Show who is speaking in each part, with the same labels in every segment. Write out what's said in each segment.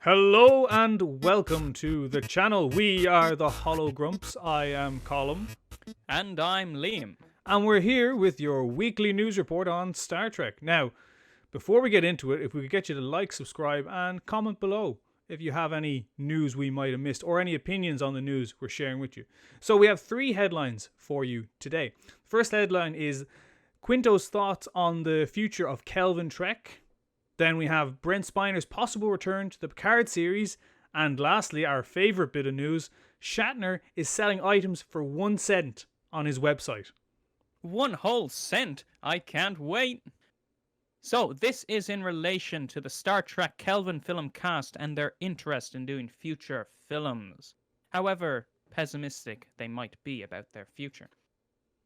Speaker 1: Hello and welcome to the channel. We are the Hologrumps. I am Colum.
Speaker 2: And I'm Liam.
Speaker 1: And we're here with your weekly news report on Star Trek. Now, before we get into it, if we could get you to like, subscribe, and comment below if you have any news we might have missed or any opinions on the news we're sharing with you. So we have 3 headlines for you today. First headline is Quinto's thoughts on the future of Kelvin Trek. Then we have Brent Spiner's possible return to the Picard series. And lastly, our favourite bit of news, Shatner is selling items for 1 cent on his website.
Speaker 2: 1 whole cent? I can't wait. So, this is in relation to the Star Trek Kelvin film cast and their interest in doing future films. However pessimistic they might be about their future.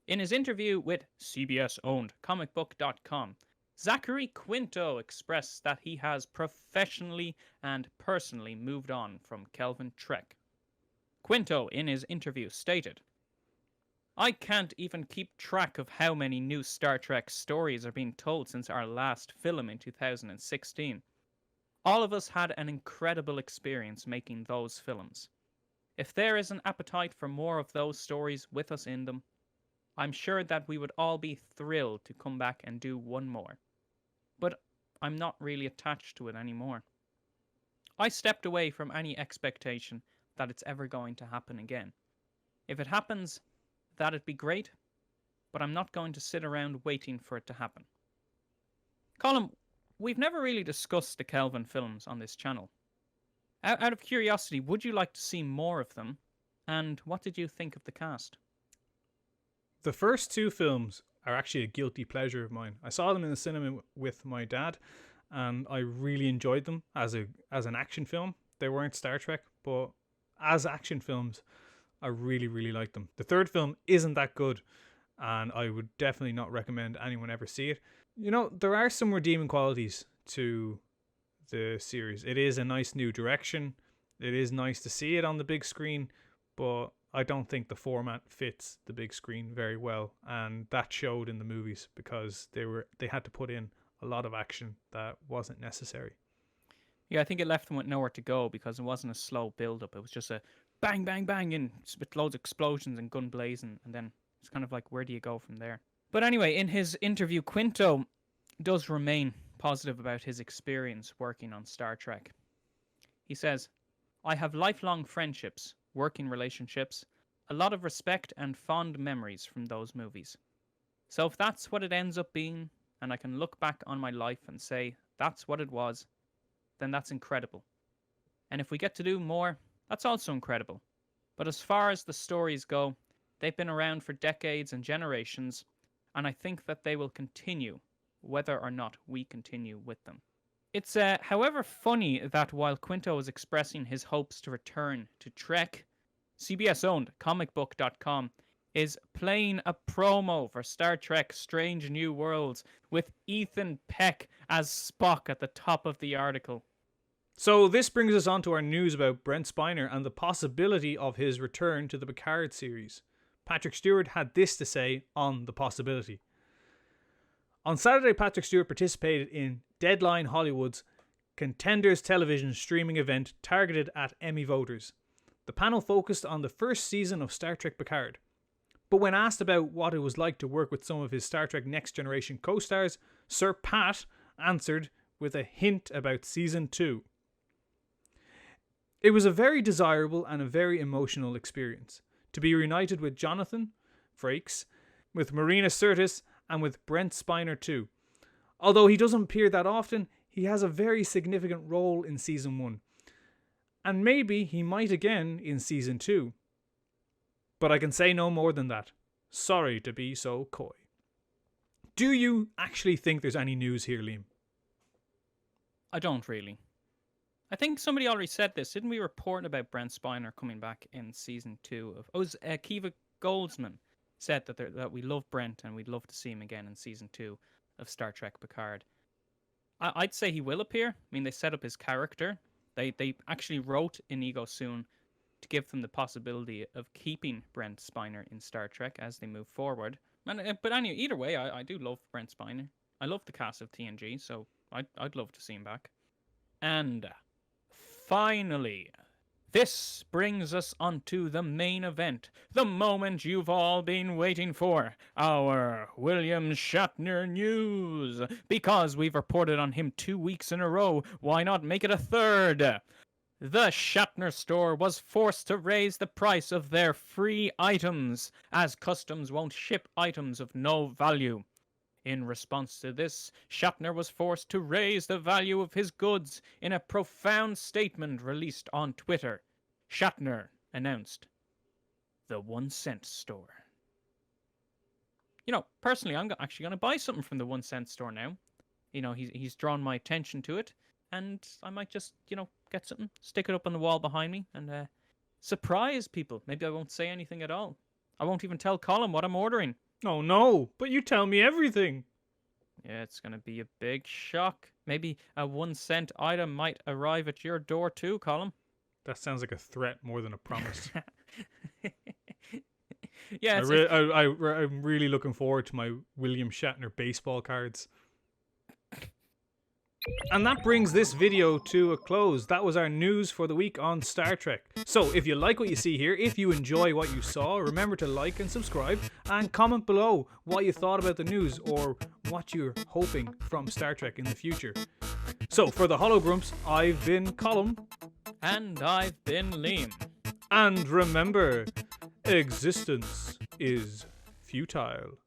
Speaker 2: In his interview with CBS-owned comicbook.com, Zachary Quinto expressed that he has professionally and personally moved on from Kelvin Trek. Quinto, in his interview, stated, "I can't even keep track of how many new Star Trek stories are being told since our last film in 2016. All of us had an incredible experience making those films. If there is an appetite for more of those stories with us in them, I'm sure that we would all be thrilled to come back and do one more. But I'm not really attached to it anymore. I stepped away from any expectation that it's ever going to happen again. If it happens, that'd be great, but I'm not going to sit around waiting for it to happen." Colin, we've never really discussed the Kelvin films on this channel. Out of curiosity, would you like to see more of them? And what did you think of the cast?
Speaker 1: The first 2 films are actually a guilty pleasure of mine. I saw them in the cinema with my dad, and I really enjoyed them as an action film. They weren't Star Trek, but as action films, I really, really liked them. The third film isn't that good, and I would definitely not recommend anyone ever see it. You know, there are some redeeming qualities to the series. It is a nice new direction. It is nice to see it on the big screen, but I don't think the format fits the big screen very well, and that showed in the movies because they had to put in a lot of action that wasn't necessary.
Speaker 2: Yeah, I think it left them with nowhere to go because it wasn't a slow build-up. It was just a bang, bang, bang, and with loads of explosions and gun blazing, and then it's kind of like, where do you go from there? But anyway, in his interview, Quinto does remain positive about his experience working on Star Trek. He says, "I have lifelong friendships, working relationships, a lot of respect and fond memories from those movies. So if that's what it ends up being, and I can look back on my life and say that's what it was, then that's incredible. And if we get to do more, that's also incredible. But as far as the stories go, they've been around for decades and generations, and I think that they will continue, whether or not we continue with them." It's however funny that while Quinto was expressing his hopes to return to Trek, CBS-owned comicbook.com is playing a promo for Star Trek Strange New Worlds with Ethan Peck as Spock at the top of the article.
Speaker 1: So this brings us on to our news about Brent Spiner and the possibility of his return to the Picard series. Patrick Stewart had this to say on the possibility. On Saturday, Patrick Stewart participated in Deadline Hollywood's Contenders television streaming event targeted at Emmy voters. The panel focused on the first season of Star Trek Picard. But when asked about what it was like to work with some of his Star Trek Next Generation co-stars, Sir Pat answered with a hint about Season 2. "It was a very desirable and a very emotional experience. To be reunited with Jonathan Frakes, with Marina Sirtis, and with Brent Spiner too. Although he doesn't appear that often, he has a very significant role in Season 1. And maybe he might again in Season 2. But I can say no more than that. Sorry to be so coy." Do you actually think there's any news here, Liam?
Speaker 2: I don't really. I think somebody already said this. Didn't we report about Brent Spiner coming back in Season 2 of... Oh, it was Kiva Goldsman said that we love Brent and we'd love to see him again in Season 2 of Star Trek Picard. I'd say he will appear. I mean, they set up his character. They actually wrote Inigo Soon to give them the possibility of keeping Brent Spiner in Star Trek as they move forward. But anyway, either way, I do love Brent Spiner. I love the cast of TNG, so I'd love to see him back. And finally, this brings us onto the main event, the moment you've all been waiting for, our William Shatner news. Because we've reported on him 2 weeks in a row, why not make it a third? The Shatner store was forced to raise the price of their free items, as customs won't ship items of no value. In response to this, Shatner was forced to raise the value of his goods in a profound statement released on Twitter. Shatner announced, "The 1 cent store." Personally, I'm actually going to buy something from the 1 cent store now. He's drawn my attention to it, and I might just, get something, stick it up on the wall behind me, and surprise people. Maybe I won't say anything at all. I won't even tell Colin what I'm ordering.
Speaker 1: Oh no, but you tell me everything.
Speaker 2: Yeah, it's going to be a big shock. Maybe a 1 cent item might arrive at your door too, Colin.
Speaker 1: That sounds like a threat more than a promise.
Speaker 2: Yeah,
Speaker 1: I'm really looking forward to my William Shatner baseball cards. And that brings this video to a close. That was our news for the week on Star Trek. So if you like what you see here, if you enjoy what you saw, remember to like and subscribe and comment below what you thought about the news or what you're hoping from Star Trek in the future. So for the Hologrumps, I've been Colin.
Speaker 2: And I've been Liam.
Speaker 1: And remember, existence is futile.